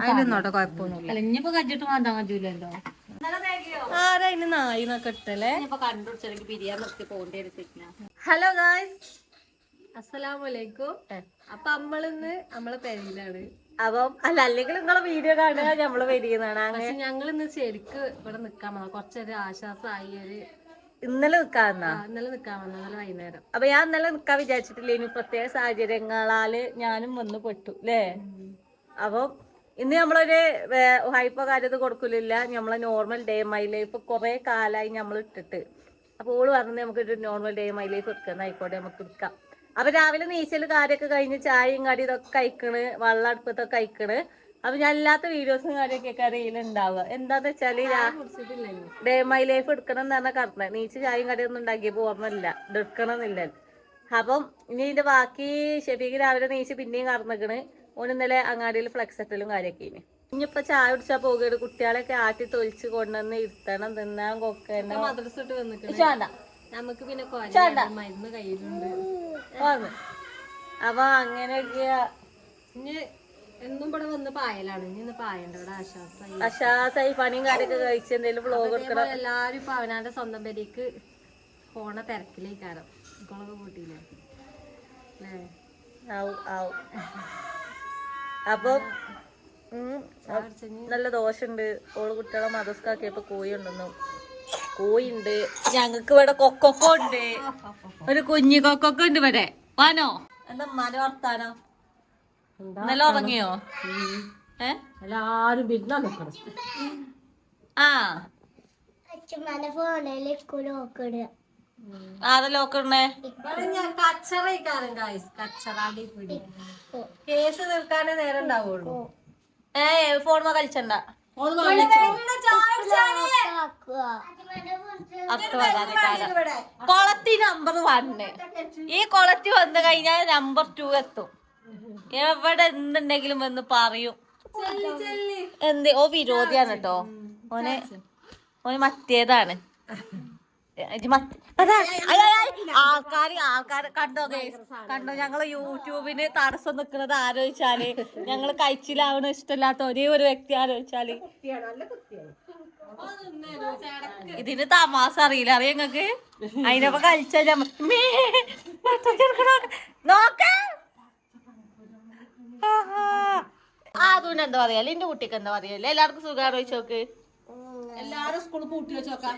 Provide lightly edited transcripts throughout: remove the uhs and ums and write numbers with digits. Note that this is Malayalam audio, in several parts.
അതിലൊന്നോട്ടെ കുഴപ്പമൊന്നുമില്ല. അല്ല ഇനിയിപ്പോ കജ്ജിട്ട് മാന്താൻ പറ്റൂലല്ലോ. ആരാ ഇന്ന് നായിന്നൊക്കെ ഇട്ടല്ലേ. കണ്ടുപിടിച്ചെനിക്ക് ബിരിയാണി നിർത്തി പോകേണ്ടി. ഹലോ ഗായ്സ്, അസ്സലാമലൈക്കും. അപ്പൊ നമ്മളിന്ന് നമ്മളെ പെരയിലാണ്. അപ്പം അല്ലെങ്കിൽ നിങ്ങളെ വീഡിയോ കാണുക നമ്മള് വരികയാണ്. അങ്ങനെ ഞങ്ങൾ ഇന്ന് ശരിക്ക് ഇവിടെ നിക്കാൻ വന്ന കുറച്ചൊരു ആശ്വാസമായി. ഇന്നലെ നിക്കാൻ വന്ന വൈകുന്നേരം. അപ്പൊ ഞാൻ ഇന്നലെ നിക്കാൻ വിചാരിച്ചിട്ടില്ല. ഇനി പ്രത്യേക സാഹചര്യങ്ങളാല് ഞാനും വന്ന് പെട്ടു അല്ലേ. അപ്പം ഇന്ന് നമ്മളൊരു ഹൈപ്പോ കാര്യത്ത് കൊടുക്കലില്ല. നമ്മളെ നോർമൽ ഡേ മൈ ലൈഫ് കുറെ കാലമായി നമ്മൾ ഇട്ടിട്ട്. അപ്പൊ ഓള് പറഞ്ഞ് നമുക്കൊരു നോർമൽ ഡേ മൈ ലൈഫ് എടുക്കുന്ന ആയിക്കോട്ടെ നമുക്ക് എടുക്കാം. അപ്പൊ രാവിലെ നീച്ചല് കാര്യമൊക്കെ കഴിഞ്ഞ് ചായയും കടിയും ഇതൊക്കെ കഴിക്കണ്, വെള്ളം അടുപ്പത്തൊക്കെ കഴിക്കണ്. അപ്പൊ ഞാൻ അല്ലാത്ത വീഡിയോസും കാര്യമൊക്കെ അറിയിലുണ്ടാവുക. എന്താന്ന് വെച്ചാല് ഡേ മൈ ലൈഫ് എടുക്കണം എന്ന് പറഞ്ഞാൽ കറക്റ്റ് നീച്ച് ചായയും കടിയൊന്നും ഉണ്ടാക്കിയപ്പോ ഓർമ്മയില്ല ഇത് എടുക്കണമെന്നില്ല. അപ്പം ഇനി ഇതിന്റെ ബാക്കി ഷെഫീക്ക് രാവിലെ നീച്ച് പിന്നെയും കറന്നിക്കണ്. ഓന് ഇന്നലെ അങ്ങാടിയിൽ ഫ്ലെക്സ് സെറ്റലും കാര്യമൊക്കെ ഇനി ഇനിയിപ്പൊ ചായ കുടിച്ചാൽ പോകുകയാണ്. കുട്ടികളൊക്കെ ആട്ടി തൊലിച്ച് കൊണ്ടുവന്ന് ഇരുത്തണം, തിന്നാൻ കൊക്കന്നെ മദ്രസ ഇട്ട് വന്നിട്ട് നമുക്ക് പിന്നെ മരുന്ന് കയ്യിലുണ്ട്. അപ്പൊ അങ്ങനെയൊക്കെ ഇനി എന്നും ഇവിടെ വന്ന് പായലാണ്. ഇനി പായണ്ട ഇവിടെ ആശ്വാസമായി പണിയും കാര്യമൊക്കെ കഴിച്ച് എന്തെങ്കിലും വ്ലോഗ് എടുക്കണം. എല്ലാരും ഇപ്പൊ അവനാന്റെ സ്വന്തം പേരേക്ക് പോണ തിരക്കിലേക്കാരം കുളമൊക്കെ കൂട്ടിയില്ലേ അപ്പൊ നല്ല ദോശയുണ്ട്. ഓള് കുട്ടികളെ മദസ്കാക്കിയപ്പോ കോഴി ഉണ്ടെന്നു. കോഴിണ്ട്, ഞങ്ങക്ക് ഇവിടെ കൊക്കൊക്കെ ഉണ്ട്. ഒരു കുഞ്ഞു കൊക്കൊക്കെ ഉണ്ട് ഇവിടെ. വാനോ എന്താ മന വർത്താനോ? നല്ല ഉറങ്ങിയോ? എല്ലാരും ആരെല്ലോക്കണേ കേസ് തീർക്കാനേ നേരം ഉണ്ടാവുള്ളൂ. ഫോൺ കളിച്ചണ്ട. കൊളത്തി നമ്പർ 1. ഈ കൊളത്തി വന്നു കഴിഞ്ഞാൽ നമ്പർ 2 എത്തും. എവിടെ എന്തുണ്ടെങ്കിലും വന്ന് പറയും. ഓ വിരോധിയാണ് കേട്ടോ. ഓന് മറ്റേതാണ്. ആൾക്കാര് കണ്ടോ ഞങ്ങള് യൂട്യൂബിന് തടസ്സം നിക്കുന്നത് ആലോചിച്ചാല്, ഞങ്ങള് കഴിച്ചിലാവണ ഇഷ്ടമില്ലാത്ത ഒരേ ഒരു വ്യക്തി ആലോചിച്ചാല്. ഇതിന് തമാശ അറിയില്ല, അറിയാം നിങ്ങക്ക്. അതിനൊപ്പം കഴിച്ചാ നോക്ക അതുകൊണ്ട് എന്താ പറയാ, എന്റെ കുട്ടിക്ക് എന്താ പറയാ, എല്ലാവർക്കും സുഖമാണ് ചോദിച്ചോക്ക്. എല്ലാരും സ്കൂള് പൂട്ടി വെച്ചോക്കാം.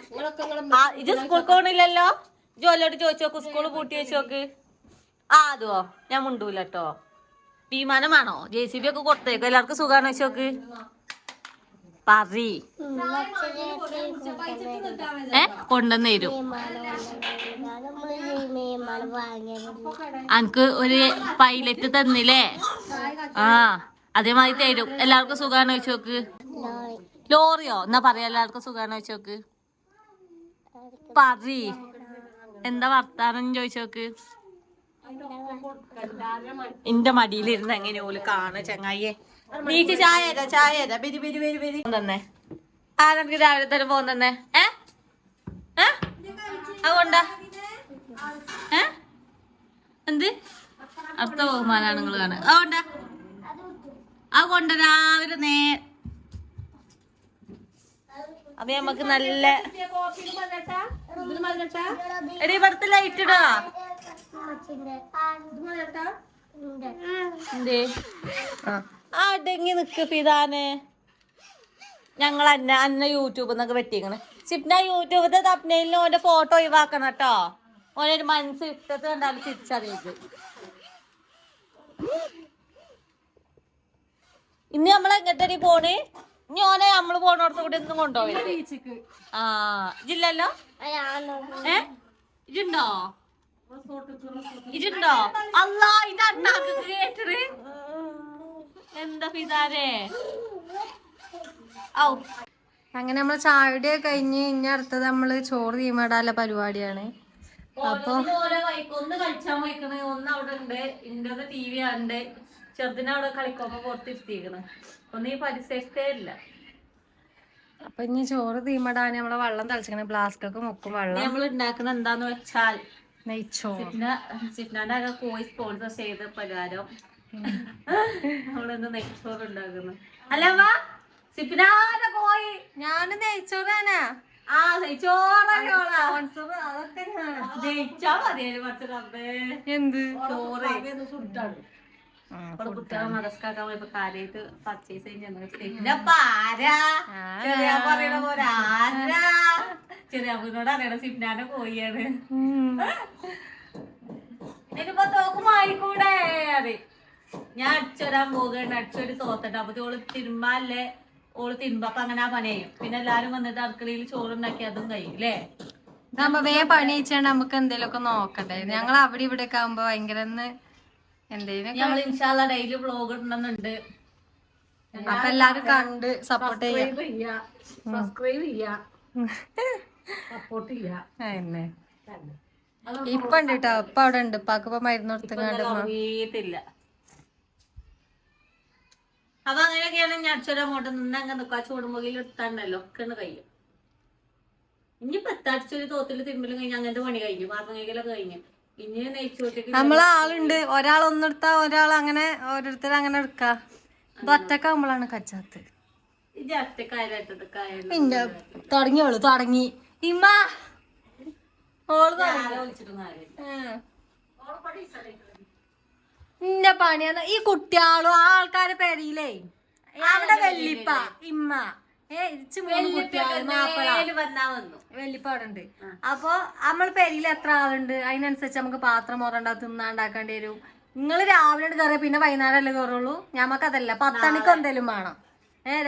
ഇത് സ്കൂൾ പോണില്ലല്ലോ. ജോലിയോട് ചോദിച്ചോക്ക്, സ്കൂള് പൂട്ടി വെച്ചോക്ക്. അതോ ഞാൻ മുണ്ടൂല കേട്ടോ. വിമാനമാണോ JCB ഒക്കെ കൊടുത്തേക്കോ. എല്ലാവർക്കും സുഖാണ് വെച്ചോക്ക്. കൊണ്ടുവന്ന് തരും. അനക്ക് ഒരു പൈലറ്റ് തന്നില്ലേ? അതേമാതിരി തരും. എല്ലാവർക്കും സുഖാണ് വെച്ചോക്ക്. ലോറിയോ എന്നാ പറയാ, എല്ലാവർക്കും സുഖാണ് വെച്ചോക്ക്. എന്താ വർത്താനം ചോദിച്ചോക്ക്. എന്റെ മടിയിലിരുന്ന് എങ്ങനെ ഓല് കാണ ചങ്ങായിയെ. നീച്ച് ചായ തന്നെ ആരെനിക്ക് രാവിലെ തന്നെ പോകുന്ന തന്നെ. അതുകൊണ്ടാ എന്ത് അടുത്ത ബഹുമാനാണ് നിങ്ങൾ കാണുക. അതുകൊണ്ട് രാവിലെ അപ്പൊ നമുക്ക് നല്ല എടി ഇവിടുത്തെ ലൈറ്റ് ഇടാ. അടങ്ങി നിക്ക് പിതാന്. ഞങ്ങൾ അന്ന യൂട്യൂബിൽ നിന്നൊക്കെ വെട്ടിക്കണ്. സിപ്ന യൂട്യൂബിന്റെ തപ്നയിലും ഓന്റെ ഫോട്ടോ ഒഴിവാക്കണം കേട്ടോ. ഓനൊരു മനസ്സ് ഇട്ടത് കണ്ടാലും തിരിച്ചറിയത്. ഇന്ന് നമ്മളെങ്ങനത്തെ പോണ്? ഇനി ഓനെ നമ്മള് പോണോടത്ത് കൂടെ ഒന്നും കൊണ്ടുപോയി. ഇജില്ലല്ലോ. ഇജുണ്ടോ? അല്ലാ ഇത് അണ്ണാക്ക് കേട്ടത് എന്താ പിതാരേ. അങ്ങനെ നമ്മള് ചായയുടെ കഴിഞ്ഞ് ഇനി അടുത്തത് നമ്മള് ചോറ് തീമാടാനുള്ള പരിപാടിയാണ്. അപ്പൊ ഒന്ന് കളിച്ചാൻ പോയിക്കണ്, ഒന്ന് അവിടെ ഉണ്ട്. ഇന്റെ TV ഉണ്ട്. ചെറുതിനെ അവിടെ കളിക്കുമ്പോ പുറത്തിരുത്തിക്കണ്. ഒന്നും ഈ പരിസരത്തേ ഇല്ല. അപ്പൊ ഇനി ചോറ് തീമടാൻ നമ്മളെ വെള്ളം തളിച്ചിക്കണ ഫ്ലാസ്കൊക്കെ മുക്കും. വെള്ളം നമ്മൾ ഉണ്ടാക്കണ എന്താന്ന് വെച്ചാൽ സിഫ്നാന്റെ കോഴി സ്പോൺസർ ചെയ്ത പ്രകാരം നമ്മളിന്ന് നെയ്ച്ചോറ് ഉണ്ടാക്കുന്നു. അല്ലമ്മ സിപ്പിനാന്റെ കോയി ഞാന് നെയ്ച്ചോറാനാ ആ ചോറോളാ അതൊക്കെ ജയിച്ചാ മതിയായിരുന്നു കുറച്ച് റബ്ബേ എന്ത് ചോറ് കുട്ടികളെ മദസ്കാക്കാൻ പോയപ്പോ കാര്യമായിട്ട് പർച്ചേസ് ചെയ്യുന്ന ആരാ ചെറിയ പറയണ പോലെ ആരാ ചെറിയാപ്പിനോട് അറിയണ സിപ്നാന്റെ കോഴിയാണ് ഇനിയിപ്പോ തോക്ക് മാറിക്കൂടെ അതെ ഞാൻ അടിച്ചൊരാൻ പോകുകയാണ് അടിച്ചൊരു തോത്തട്ടെ അപ്പൊ ഓള് തിരുമ്പല്ലേ ഓള് തിരുമ്പപ്പൊ അങ്ങനെ ആ പണി ചെയ്യും പിന്നെ എല്ലാരും വന്നിട്ട് അടുക്കളയിൽ ചോറുണ്ടാക്കി അതും കഴിയും അല്ലേ വേ പണി വെച്ചാണ്ട് നമുക്ക് എന്തേലുമൊക്കെ നോക്കട്ടെ ഞങ്ങൾ അവിടെ ഇവിടെ ഒക്കെ ആകുമ്പോ ഭയങ്കര എന്തേലും ഞങ്ങൾ ഇൻഷാല്ല ഡെയിലി വ്ലോഗ് ഇടുന്നുണ്ട് അപ്പൊ എല്ലാരും കണ്ട് സപ്പോർട്ട് സബ്സ്ക്രൈബ് ചെയ്യാ സപ്പോർട്ട് ചെയ്യാ ഇപ്പൊ ഉണ്ട് കേട്ടോ ഇപ്പൊ അവിടെ ഉണ്ട് ഇപ്പൊ മരുന്ന് കൊടുത്തുങ്ങാണ്ട് ഉറങ്ങിയിട്ടില്ല അപ്പൊ അങ്ങനെയൊക്കെയാണ് ഞാൻ അടിച്ചൊരങ്ങോട്ട് നിന്ന് അങ്ങ് നിൽക്കുക ചൂടുമ്പൊയിൽ എടുത്താണ്ടല്ലോ ഒക്കെ കഴിയും ഇനിയിപ്പോ എത്തടിച്ചൊരു തോത്തില് തിരുമ്പലും കഴിഞ്ഞ് അങ്ങനത്തെ പണി കഴിഞ്ഞു പാത്രം കഴിക്കലൊക്കെ കഴിഞ്ഞു ഇനി നെയ്ച്ചോട്ടേക്ക് നമ്മളാളുണ്ട് ഒരാൾ ഒന്നെടുത്താ ഒരാൾ അങ്ങനെ ഓരോരുത്തർ അങ്ങനെ എടുക്കാ ഇത് ഒറ്റക്കാകുമ്പോഴാണ് കച്ചാത്ത് ഇത് ഒറ്റക്കായാലും പിന്നെ തുടങ്ങിയോളൂ തുടങ്ങി ഇമ്മ ഓള് നിന്റെ പണിയാ ഈ കുട്ടിയാളും ആ ആൾക്കാരെ പെരിയിലേ അവിടെ വെല്ലിപ്പ ഇമ്മ വെല്ലിപ്പ അവിടെ ഉണ്ട് അപ്പൊ നമ്മൾ പെരിയിൽ എത്ര ആളുണ്ട് അതിനനുസരിച്ച് നമുക്ക് പാത്രം ഓറണ്ട തിന്നാണ്ടാക്കേണ്ടി വരും നിങ്ങൾ രാവിലെ കയറിയ പിന്നെ വൈകുന്നേരം അല്ലേ കയറുള്ളൂ ഞമ്മക്ക് അതല്ല 10 മണിക്ക് എന്തേലും വേണം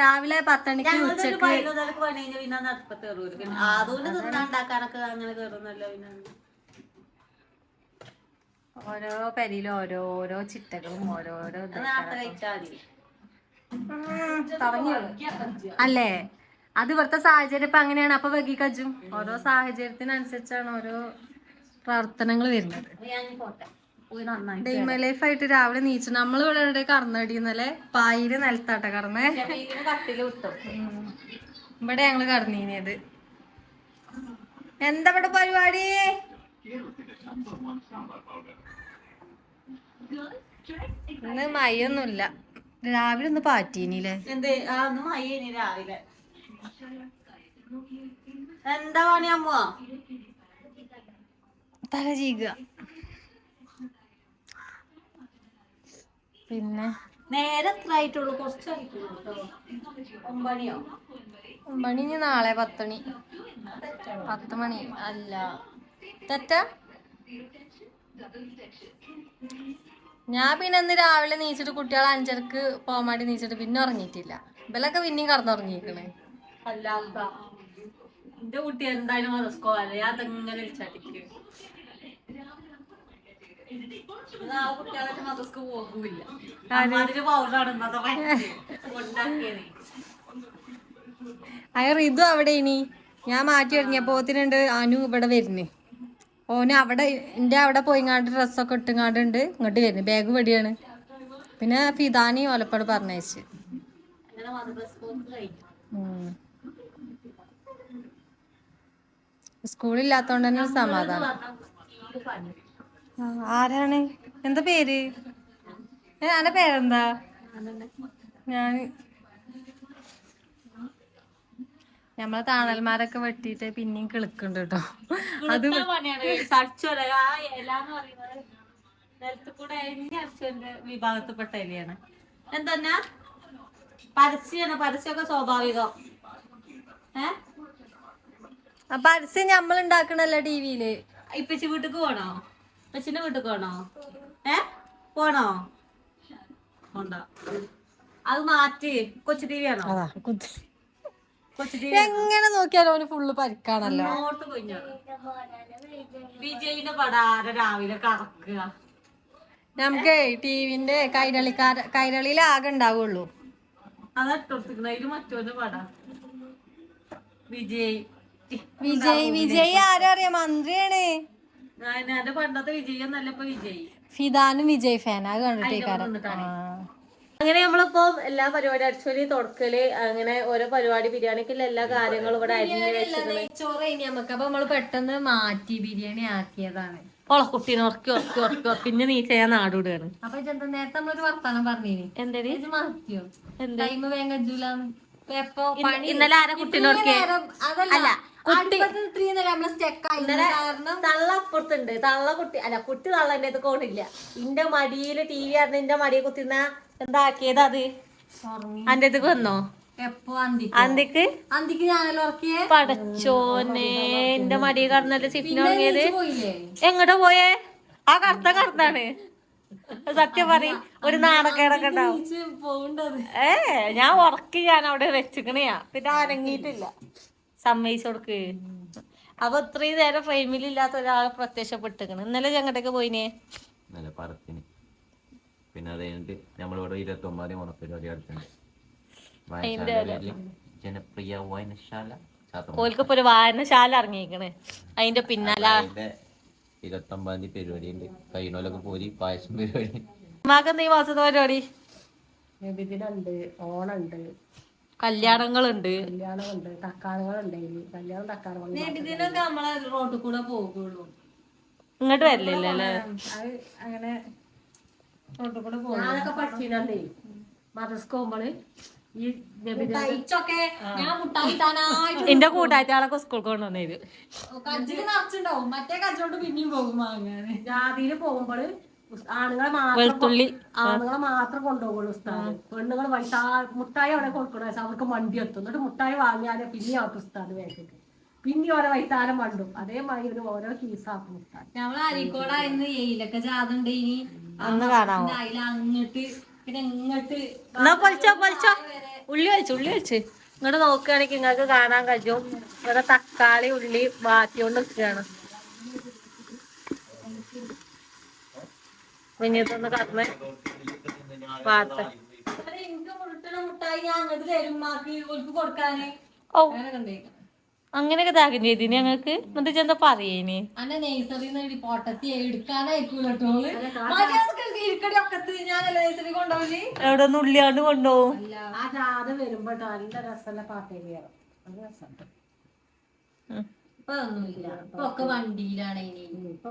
രാവിലെ 10 മണിക്ക് ഉച്ചക്ക് ഓരോ പെരിയിലും ഓരോരോ ചിട്ടകളും ഓരോരോ അല്ലേ അത് ഇവിടുത്തെ സാഹചര്യം ഇപ്പൊ അങ്ങനെയാണ് അപ്പൊ വൈകി കജ്ജും ഓരോ സാഹചര്യത്തിനനുസരിച്ചാണ് ഓരോ പ്രവർത്തനങ്ങൾ വരുന്നത് ഡെയ്മ ലൈഫ് ആയിട്ട് രാവിലെ നീച്ചു നമ്മൾ ഇവിടെ എവിടെ കറന്നടിന്നല്ലേ പായില് നിലത്താട്ട കറന്നേ ഇവിടെ ഞങ്ങള് കറന്നീനത് എന്താ ഇവിടെ പരിപാടി ഇന്ന് മയൊന്നുമില്ല രാവിലെ ഒന്ന് പാറ്റീനില്ലേ രാവിലെ എന്താ പണിയമ്മോ തല ചീകുക പിന്നെ നേരെ എത്ര ആയിട്ടുള്ളൂ കുറച്ചായിട്ടുള്ളൂ 9 9 ഇനി നാളെ 10 മണി 10 മണി അല്ല തെറ്റാ ഞാൻ പിന്നെ ഇന്ന് രാവിലെ നീച്ചിട്ട് കുട്ടികളെ 5:30 പോകാൻ വേണ്ടി നീച്ചിട്ട് പിന്നെ ഉറങ്ങിയിട്ടില്ല ഇവലൊക്കെ പിന്നെയും കടന്നുറങ്ങിയിരിക്കണേ അല്ലാത്ത എന്റെ കുട്ടി എന്തായാലും മറസ്കോ അല്ലേ അതെങ്ങനെ ചട്ടിക്ക് കുട്ടികളൊക്കെ മറസ്ക് പോകൂല്ല അതിന് പൗഡറാണ് റിതു അവിടെ ഇനി ഞാൻ മാറ്റി ഇറങ്ങിയപ്പോത്തിനുണ്ട് അനു ഇവിടെ വരുന്നേ ഓന് അവിടെ എൻ്റെ അവിടെ പോയിങ്ങാണ്ട് ഡ്രസ്സൊക്കെ ഇട്ടുങ്ങാണ്ടുണ്ട് ഇങ്ങോട്ട് വരുന്നു ബാഗ് വെടിയാണ് പിന്നെ ഫിദാനി ഓലപ്പാട് പറഞ്ഞയച്ച് സ്കൂളില്ലാത്തോണ്ട് തന്നെ ഒരു സമാധാനം ആരാണ് എന്താ പേര് എന്റെ പേരെന്താ ഞാൻ നമ്മളെ താണൽമാരൊക്കെ വെട്ടിയിട്ട് പിന്നെയും കിളുക്കുന്നുണ്ട് കേട്ടോ അത് വിഭാഗത്തിൽപ്പെട്ട ഇലയാണ് എന്താ പരസ്യമൊക്കെ സ്വാഭാവികം പരസ്യം നമ്മൾ ഉണ്ടാക്കണല്ലോ ടിവിയില് ഇപ്പച്ചി വീട്ടിക്ക് പോണോ ഇപ്പച്ചിന്റെ വീട്ടിക്ക് പോണോ പോണോ പോണ്ട അത് മാറ്റി കൊച്ചു ടി വി ആണോ എങ്ങനെ നോക്കിയാലും അവന് ഫുള്ള് പരിക്കാണല്ലോ വിജയിന്റെ പടാര രാവിലെ കറക്കുക നമുക്ക് ടിവിന്റെ കൈരളിയിൽ ആകെ ഉണ്ടാവുള്ളൂ അതിൽ മറ്റൊരു പട വിജയ് വിജയ് ആരാ അറിയാ മന്ത്രിയാണ് എന്റെ പണ്ടത്തെ വിജയ് എന്നല്ല ഇപ്പൊ വിജയ് ഫിദാനും വിജയ് ഫാൻ അത് കണ്ടിട്ടേക്കാരം അങ്ങനെ നമ്മളിപ്പോ എല്ലാ പരിപാടി അടിച്ചൊലി തുടക്കല് അങ്ങനെ ഓരോ പരിപാടി ബിരിയാണിക്കുള്ള എല്ലാ കാര്യങ്ങളും ഇവിടെ അരിഞ്ഞ് വെച്ചിട്ടുണ്ട് ചോറ് കഴിഞ്ഞ് നമുക്ക് അപ്പൊ നമ്മള് പെട്ടെന്ന് മാറ്റി ബിരിയാണി ആക്കിയതാണ് ഓളെ കുട്ടീനെ ഉറക്കി ഉറക്കി ഉറക്കി ഉറക്കി പിന്നെ നീ ചെയ്യാൻ നാടുവിടുകയാണ്. അപ്പൊ ചെന്ത നേരത്തെ നമ്മളൊരു വർത്താനം പറഞ്ഞേനി എന്തേലും മാറ്റിയോ ടൈം വേഗം കജൂലാന്ന്. ഇന്നലെ ആരാ കുട്ടീനെ ഉറക്കിയേ? അതല്ല തള്ള അപ്പുറത്തുണ്ട്. തള്ള കുട്ടി അല്ല കുട്ടി തള്ളന്റെ അത് കോണില്ല. ഇന്റെ മടിയില് TV ആയിരുന്നു. ഇന്റെ മടിയെ കുത്തിന്ന എന്താക്കിയത് അത് അന്റെ അടുത്ത് വന്നോ? അന്തിക്ക് ഞാനല്ലോ ഉറക്കിയേ. പടച്ചോനെ എന്റെ മടിയെ കടന്നല്ലേ സിഫിന് ഉറങ്ങിയത്. എങ്ങോട്ടാ പോയേ? ആ കറുത്താണ്. സത്യം പറയും ഒരു നാണക്കേടൊക്കെ ഉണ്ടാവും. ഞാൻ ഉറക്കി ഞാൻ അവിടെ വെച്ചിക്കണയാ. പിന്നെ അനങ്ങിയിട്ടില്ല. സമ്മതിച്ചു കൊടുക്ക്. അപ്പൊ ഇത്രയും നേരം ഫ്രെയിമിലില്ലാത്ത ഒരാളെ പ്രത്യക്ഷപ്പെട്ടിരിക്കണം. ഇന്നലെ ഞങ്ങട്ടൊക്കെ പോയിനേ പറത്തിന്. പിന്നെ അത് കഴിഞ്ഞിട്ട് നമ്മളിവിടെ 29 ഓണപ്പരിപാടി അടുത്തുണ്ട്. ജനപ്രിയ വായനശാല ഓൽക്കിപ്പോ ഒരു വായനശാല ഇറങ്ങിയിരിക്കണ്. അതിന്റെ പിന്നാലെ 29 പരിപാടി ഉണ്ട്. കൈനോലൊക്കെ പോരി പായസം പരിപാടി. ഉമ്മാക്കെന്താ ഈ മാസത്തെ പരിപാടി? നബിദിനുണ്ട്, ഓണുണ്ട്, കല്യാണങ്ങളുണ്ട്, തക്കാളുകളുണ്ട്. നബിദിനൊക്കെ നമ്മളെ റോഡിൽ കൂടെ പോകുള്ളൂ. ഇങ്ങോട്ട് വരില്ലല്ലോ അല്ലേ? അങ്ങനെ റോഡിൽ കൂടെ പോകും. ഞാനൊക്കെ പഠിച്ചില്ലേ മദ്രസക്ക് പോകുമ്പോള് ഈ എന്റെ കൂട്ടാഴ്ചകളൊക്കെ സ്കൂൾക്ക് കൊണ്ടുവന്നത് കജ്ജില് നിറച്ചുണ്ടാവും. മറ്റേ കജ്ജോട്ട് പിന്നെയും പോകും വാങ്ങാന്. ജാതിയില് പോകുമ്പോള് ആണുങ്ങളെ മാത്രം കൊണ്ടുപോകുള്ളൂ ഉസ്താദ്. പെണ്ണുങ്ങൾ മുട്ടായി അവിടെ കൊടുക്കണ അവർക്ക് വണ്ടി എത്തും. എന്നിട്ട് മുട്ടായി വാങ്ങിയാലേ പിന്നെ അവർക്ക് ഉസ്താദ് വേഗം പിന്നെ ഓരോ വൈത്താലം മണ്ടും. അതേമാതിരി ഓരോ കീസാക്കും ഉസ്താദ്. ഞമ്മള് അരീക്കോടായിരുന്നു ഏയിലൊക്കെ ജാതുണ്ട്. ഇനി അന്ന് കാണാമോ? അങ്ങോട്ട് പിന്നെ ഇങ്ങോട്ട് ഉള്ളി വെച്ച് ഇങ്ങോട്ട് നോക്കുകയാണെങ്കിൽ നിങ്ങൾക്ക് കാണാൻ കഴിയും. ഇവിടെ തക്കാളി ഉള്ളി മാറ്റിക്കൊണ്ട് നിൽക്കുകയാണ്. പിന്നീതൊന്ന് കടന്ന് പാട്ട് മുട്ടായി ഞാൻ അങ്ങോട്ട് തരും കൊടുക്കാന്. ഓ അങ്ങനെയൊക്കെ താകം ചെയ്തി ഞങ്ങൾക്ക്. എന്നിട്ട് ചെന്താ പറയേനി അന്നെ നെയ്സറി പൊട്ടത്തി എടുക്കാനായിക്കൂലോള്. എവിടെ നിന്ന് ഉള്ളിയാണ്ട് കൊണ്ടുപോകും. ആ ജാഥ വരുമ്പോ നല്ല രസമുള്ള പാട്ടേക്ക് ഇപ്പൊ ഒന്നുമില്ല. ഇപ്പൊ ഒക്കെ വണ്ടിയിലാണ്. ഇനി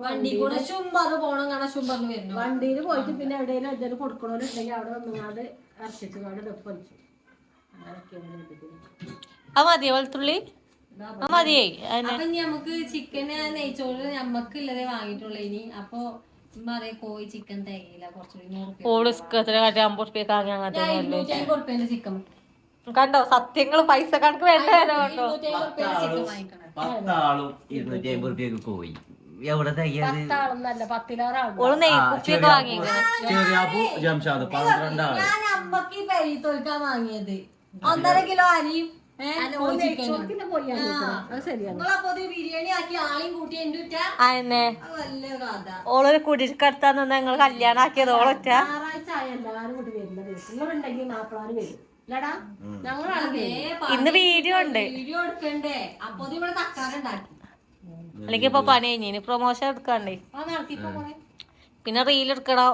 വണ്ടി കൂടെ ശുംബർ പോണം കാണാൻ ശുംബറിന് വരുന്നു. വണ്ടിയിൽ പോയിട്ട് പിന്നെ എവിടെയെങ്കിലും എന്തെങ്കിലും കൊടുക്കണോന്നുണ്ടെങ്കിൽ അവിടെ വന്നുകൊണ്ട് ഇറച്ചിച്ചുകൊണ്ട് വെപ്പടിച്ചു. അത് മതിയോ വെളുത്തുള്ളി? മതിയേ. അപ്പൊ നമുക്ക് ചിക്കന് നെയ്ച്ചോറ് ഞമ്മക്ക് ഇല്ലതേ വാങ്ങിയിട്ടുള്ളൂ. ഇനി അപ്പൊ കോഴി ചിക്കൻ തേങ്ങയില്ല കുറച്ചുകൂടി ചിക്കൻ കണ്ടോ സത്യങ്ങള് പൈസ കണക്ക് വേണ്ട. 10 ആളും 250 രൂപയ്ക്ക് പോയി. എവിടെ ഓള് നെയ്ക്കുപ്പിയൊക്കെ വാങ്ങിയേക്കണേ. ജംഷാദ് 12 ആള്. ഞാൻ അമ്മക്ക് പെരി തോൽക്കാൻ വാങ്ങിയത് 1.5 കിലോ അരിയും ബിരിയാണി ആക്കി ആളെയും കൂട്ടി അതന്നെ ഓളൊരു കുടിക്കടത്താന്ന് ഞങ്ങൾ കല്യാണം ആക്കിയത് ഓളൊറ്റ. ഇന്ന് വീഡിയോ ഉണ്ട്. അല്ലെങ്കിൽ ഇപ്പൊ പണി കഴിഞ്ഞു പ്രൊമോഷൻ എടുക്കാണ്ടേ. പിന്നെ റീൽ എടുക്കണം.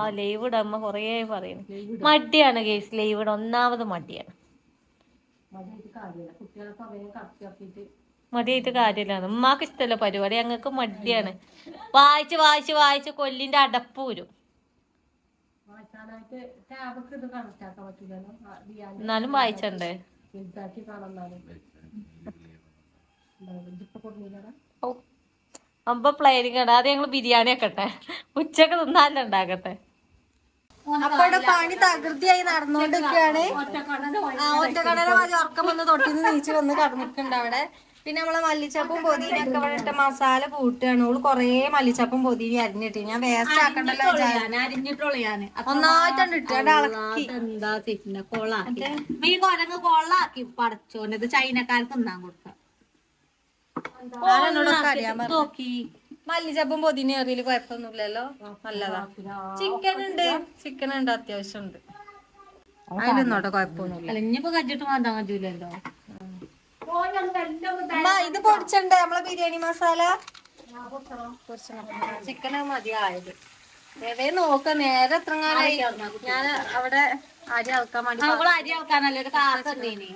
ആ ലൈവ് ഇടമ്മ കൊറേ പറയുന്നു. മടിയാണ് കേസ് ലൈവ് ഇട. ഒന്നാമത് മടിയാണ്. മടിയായിട്ട് കാര്യമില്ല. ഉമ്മാക്ക് ഇഷ്ടമല്ല പരിപാടി. ഞങ്ങൾക്ക് മടിയാണ്. വായിച്ച് വായിച്ച് വായിച്ച് കൊല്ലിന്റെ അടപ്പ് വരും. എന്നാലും വായിച്ചണ്ടേ. ഓ അപ്പൊ പ്ലെയറിങ് ആണ്. അത് ഞങ്ങള് ബിരിയാണി ആക്കട്ടെ. ഉച്ചക്ക് തിന്നാലും ഉണ്ടാക്കട്ടെ. അപ്പൊ പണി തകൃതിയായി നടന്നുകൊണ്ടിരിക്കുകയാണ്. ഒറ്റക്കടല മതി ഉറക്കം വന്ന് തൊട്ടിന്ന് നീച്ച് വന്ന് കടന്നിട്ടുണ്ട് അവിടെ. പിന്നെ നമ്മളെ മല്ലിച്ചപ്പും പൊതിനൊക്കെ ഇവിടെ ഇട്ട മസാല കൂട്ടുകയാണ്. ഓള് കൊറേ മല്ലിച്ചപ്പും പൊതിനി അരിഞ്ഞിട്ട് ഞാൻ വേസ്റ്റ് ആക്കണ്ടല്ലോ ഒന്നായിട്ടുണ്ട് ഇട്ട് ഇളക്കി. എന്താ ചേച്ചിന്റെ കൊള്ളാക്കി ഈ കൊരങ്ങ് കൊള്ളാക്കി പടച്ചോണ്ട്. ഇത് ചൈനക്കാർക്ക് തിന്നാൻ കൊടുക്കാം. നോക്കി മല്ലിച്ചപ്പും പൊതിന ഏറിയില് കുഴപ്പമൊന്നുമില്ലല്ലോ. നല്ലതാ. ചിക്കൻ ഉണ്ട് അത്യാവശ്യം ഉണ്ട്. അതിനൊന്നോട്ടെ കുഴപ്പമൊന്നുമില്ല. ഇനിയിപ്പോ കജ്ജിട്ട് മാറ്റാൻ പറ്റൂലല്ലോ. ഇത് പൊടിച്ചണ്ടേ നമ്മളെ ബിരിയാണി മസാല. ചിക്കന് മതിയായത് നോക്ക. നേരെ എത്ര ഞാൻ അവിടെ അരി അളക്കാൻ വേണ്ടി അരി അളക്കാനല്ലേ ഒരു കാക്കണ്ടീനി.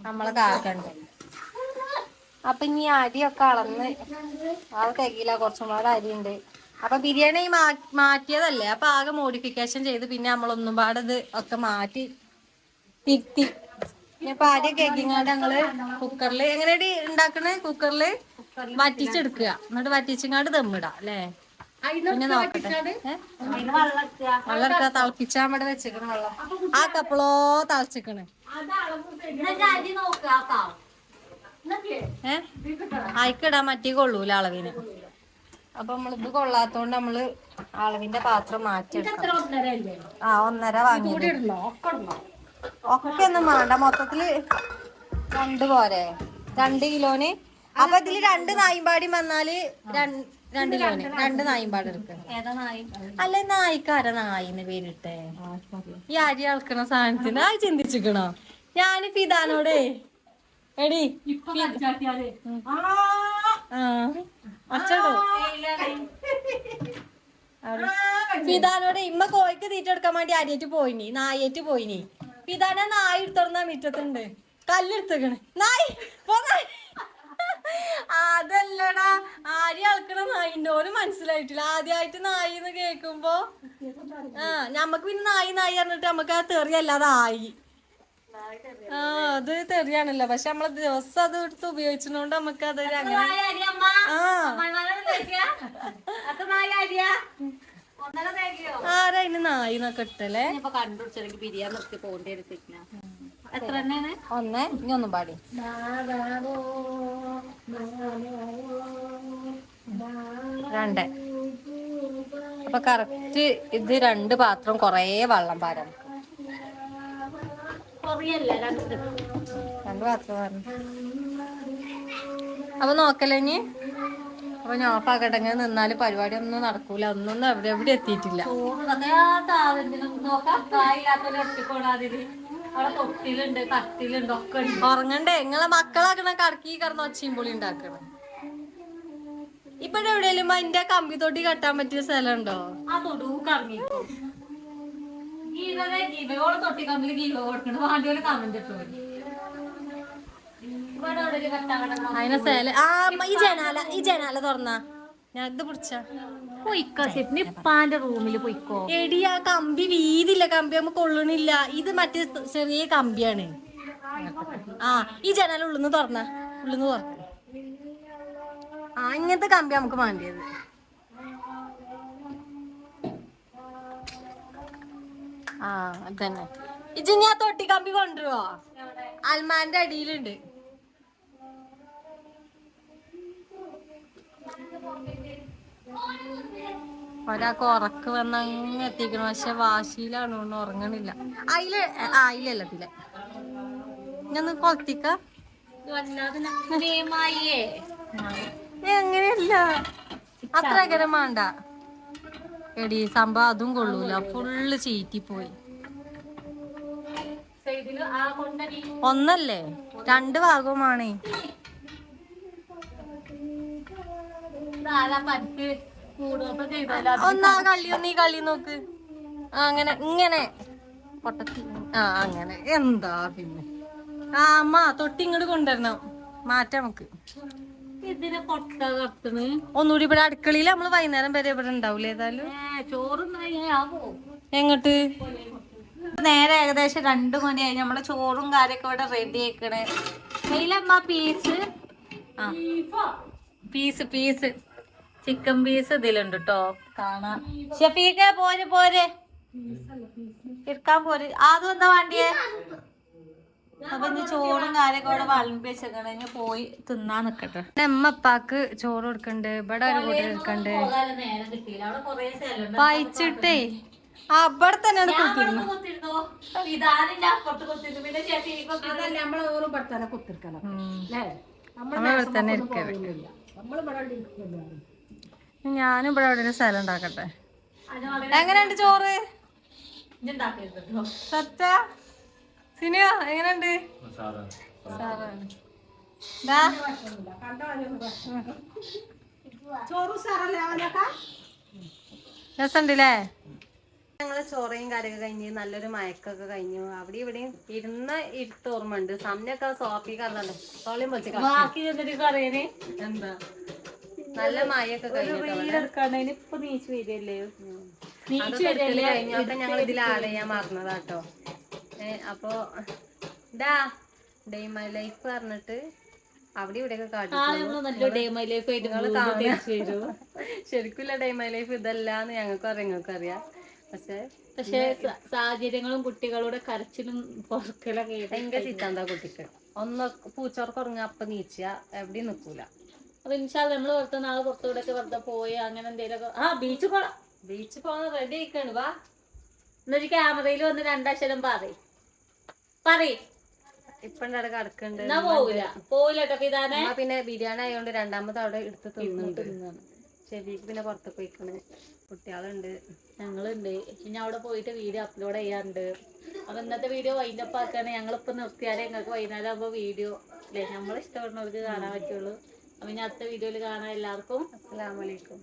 നമ്മളെ കാക്കണ്ട്. അപ്പൊ ഇനി അരിയൊക്കെ അളന്ന് അത് തികയില്ല, കുറച്ചും പാടെ അരിയുണ്ട്. അപ്പൊ ബിരിയാണി മാറ്റിയതല്ലേ, അപ്പൊ ആകെ മോഡിഫിക്കേഷൻ ചെയ്ത് പിന്നെ നമ്മളൊന്നും പാടെ ഇത് ഒക്കെ മാറ്റി തിരുത്തി. ഇനിയിപ്പൊ അരിയൊക്കെ കേക്കിങ്ങാണ്ട് ഞങ്ങള് കുക്കറിൽ എങ്ങനെയാടി ഉണ്ടാക്കണേ, കുക്കറില് വറ്റിച്ചെടുക്കുക, എന്നിട്ട് വറ്റിച്ചിങ്ങാണ്ട് ദമ്മിടാം അല്ലേ. പിന്നെ നോക്കട്ടെ, വെള്ളം എടുക്കുക, തിളപ്പിച്ചാ ഇവിടെ വെച്ചിക്കണ വെള്ളം ആ കപ്പളോ തിളച്ചിക്കണ്. അയക്കിടാൻ മറ്റേ കൊള്ളൂല അളവിന്. അപ്പൊ നമ്മളിത് കൊള്ളാത്തോണ്ട് നമ്മള് അളവിന്റെ പാത്രം മാറ്റിയെടുക്കണം. 1.5 വാങ്ങിയത്. ഒക്കെ ഒന്നും വേണ്ട, മൊത്തത്തില് 2 പോരെ, 2 കിലോന്. അപ്പൊ ഇതില് 2 നായിമ്പാടി വന്നാല് 2 കിലോന് 2 നായിമ്പാട് എടുക്കണം. അല്ലെ നായിക്കാര നായിന്ന് പേരിട്ടെ ഈ അരി അളക്കണ സാധനത്തിന് അത് ചിന്തിച്ചിക്കണോ? ഞാന് ഫിദാനോടെ എടി ഒച്ചടോ ഫിദാനോട് ഇമ്മ കോഴിക്ക് തീറ്റ എടുക്കാൻ വേണ്ടി അരിയേറ്റ് പോയിനി, നായേറ്റ് പോയിനി. ഫിദാന നായി എടുത്തോർന്നാ മിറ്റത്തുണ്ട്, കല്ലെടുത്തേക്കണ്. നായി അതല്ലടാ, അരി അളക്കണ നായിന്റെ ഓന് മനസ്സിലായിട്ടില്ല. ആദ്യമായിട്ട് നായിന്ന് കേക്കുമ്പോ ഞമ്മക്ക് പിന്നെ നായി പറഞ്ഞിട്ട് നമ്മക്ക് ആ തെറിയല്ലാതെ ആയി. അത് തെറിയാണല്ലോ, പക്ഷെ നമ്മള് ദിവസം അത് എടുത്ത് ഉപയോഗിച്ചോണ്ട് നമുക്ക് അത് അങ്ങനെ ആരാ അതിന് നായി എന്നൊക്കെ ഇട്ടല്ലേ. ബിരിയാണി നിർത്തി പോകേണ്ടി. ഇനി ഒന്നും പാടി. അപ്പൊ കറക്റ്റ് ഇത് 2 പാത്രം കൊറേ വെള്ളം പാരാം. 2 പാത്രം. അപ്പൊ നോക്കല്ലേ ഇനി. അപ്പൊ ഞാൻ പകടങ്ങ നിന്നാല് പരിപാടി ഒന്നും നടക്കൂല, ഒന്നും എവിടെ എത്തിയിട്ടില്ല. ഉറങ്ങണ്ടേ, നിങ്ങളെ മക്കളാക്കണ കടക്കി കിടന്ന് ഒച്ചയുംപൊളി ഉണ്ടാക്കണം. ഇവിടെ എവിടെയെങ്കിലും അതിന്റെ കമ്പി തൊട്ടി കെട്ടാൻ പറ്റിയ സ്ഥലം ഉണ്ടോ? അതിനെ സ്ഥലം ഈ ജനാല തുറന്നാ ഞാൻ ഇത് പിടിച്ചാ റൂമിൽ പോയിക്കോ. എടി ആ കമ്പി വീതില്ല, കമ്പി നമുക്ക് കൊള്ളണില്ല. ഇത് മറ്റേ ചെറിയ കമ്പിയാണ്. ഈ ജനാല ഉള്ളിന്ന് തുറന്ന ഇങ്ങനത്തെ കമ്പി നമുക്ക് വേണ്ടിയത്. അതന്നെ. ഇജ് ഞാൻ തൊട്ടി കമ്പി കൊണ്ടുവരുവോ? അൽമാന്റെ അടിയിലുണ്ട്. ഒരാൾക്ക് ഉറക്ക് വന്ന് അങ്ങ് എത്തിക്കണം, പക്ഷെ വാശിയിലാണ്, ഒന്നും ഉറങ്ങണില്ല. അയിലല്ലത്തില്ല ഞാൻ കൊത്തിക്ക എങ്ങനെയല്ല അത്ര അകരം വേണ്ട എടി. സംഭവം അതും കൊള്ളൂല, ഫുള്ള് ചീറ്റി പോയി. ഒന്നല്ലേ 2 ഭാഗവുമാണേ. ഒന്നാ ഈ കളി നോക്ക്. അങ്ങനെ ഇങ്ങനെ പൊട്ടത്തി അങ്ങനെ എന്താ പിന്നെ. അമ്മ തൊട്ടി ഇങ്ങോട്ട് കൊണ്ടുവരണം, മാറ്റാം നമുക്ക്. ഒന്നുകൂടി ഇവിടെ അടുക്കളയിൽ നമ്മള് വൈകുന്നേരം വരെ ഇവിടെ ഉണ്ടാവൂലേ ഏതായാലും. എങ്ങോട്ട് നേരെ ഏകദേശം 2 മണിയായി. നമ്മളെ ചോറും കാര്യൊക്കെ ഇവിടെ റെഡി ആക്കണേ. പീസ് ചിക്കൻ പീസ് ഇതിലുണ്ട് കേട്ടോ, കാണാം. ഷഫീഖ പോരെ ഇരിക്കാൻ പോര്. ആദ്യം എന്താ വേണ്ടിയേ? അപ്പൊ ഇനി ചോറും കാര്യൊക്കെ ഇവിടെ വളമ്പി വെച്ചേക്കണ, ഇനി പോയി തിന്നാൻ നിക്കട്ടെ. അമ്മപ്പാക്ക് ചോറ് കൊടുക്കണ്ട്, ഇവിടെ ഒരു കൂട്ടർ എടുക്കണ്ട്. വായിച്ചിട്ടേ അവിടെ തന്നെയാണ് ഞാനും ഇവിടെ എവിടെ സ്ഥലം ഉണ്ടാക്കട്ടെ. എങ്ങനെയുണ്ട് ചോറ്? സത്യ സിനിയോ എങ്ങനെയുണ്ട്? രസമുണ്ടല്ലേ? ഞങ്ങളെ ചോറയും കറിയൊക്കെ കഴിഞ്ഞ് നല്ലൊരു മയക്കൊക്കെ കഴിഞ്ഞു. അവിടെ ഇവിടെയും ഇരുന്ന ഇരുത്ത് ഓർമ്മ ഉണ്ട്. സമയൊക്കെ സോഫി കറന്നുണ്ട് തോളിയും പൊളിച്ച് ബാക്കി എന്നിട്ട് പറയണേ എന്താ നല്ല മയൊക്കെ റീലെടുക്കാണ്ട് ഇപ്പൊ നീച്ച് വരികയല്ലേ കഴിഞ്ഞൊക്കെ ഞങ്ങൾ ഇതിൽ ആഡ് ചെയ്യാൻ മറന്നതാട്ടോ. അപ്പൊ ഇതാ ഡേ മൈ ലൈഫ് പറഞ്ഞിട്ട് അവിടെ ഇവിടെയൊക്കെ ശരിക്കുള്ള ഡേ മൈ ലൈഫ് ഇതല്ലാന്ന് ഞങ്ങൾക്കും അറിയാം, ഞങ്ങൾക്കും അറിയാം. പക്ഷെ സാഹചര്യങ്ങളും കുട്ടികളുടെ കരച്ചിലും പൊറക്കലൊക്കെ ഭയങ്കര ചിത്താന്താ കുട്ടിക്ക്. ഒന്ന് പൂച്ചോർക്ക് ഉറങ്ങാ അപ്പൊ നീച്ച എവിടെയും നിക്കൂല. അപ്പൊ ഇൻഷാല്ല നമ്മള് പുറത്ത് നാളെ പുറത്തൂടെ വെറുതെ പോയി അങ്ങനെ എന്തെങ്കിലുമൊക്കെ ബീച്ച് പോണം. ബീച്ച് പോകാൻ റെഡി ആയിക്കാണ്. വാ എന്നൊരു ക്യാമറയിൽ വന്ന് 2 അക്ഷരം പറയ് ഇപ്പണ്ടവിടെ കിടക്കുന്നുണ്ട്. എന്നാ പോവില്ല കേട്ടോ പിതാനെ. പിന്നെ ബിരിയാണി ആയതുകൊണ്ട് രണ്ടാമത് അവിടെ എടുത്ത് തിന്നുന്നുണ്ട്. ശരിക്ക് പിന്നെ പുറത്ത് പോയിക്കണ്. കുട്ടികളുണ്ട്, ഞങ്ങളുണ്ട്. ഇനി അവിടെ പോയിട്ട് വീഡിയോ അപ്ലോഡ് ചെയ്യാറുണ്ട്. അപ്പൊ ഇന്നത്തെ വീഡിയോ വൈൻഡപ്പ് ആക്കാണ്. ഞങ്ങളിപ്പോ നിർത്തിയാലേ ഞങ്ങൾക്ക് വൈകുന്നേരം ആകുമ്പോ വീഡിയോ അല്ലേ നമ്മൾ ഇഷ്ടപ്പെടുന്നവർക്ക് കാണാൻ പറ്റുള്ളൂ. അപ്പൊ ഇനി അടുത്ത വീഡിയോയിൽ കാണാൻ എല്ലാവർക്കും അസ്സലാമു അലൈക്കും.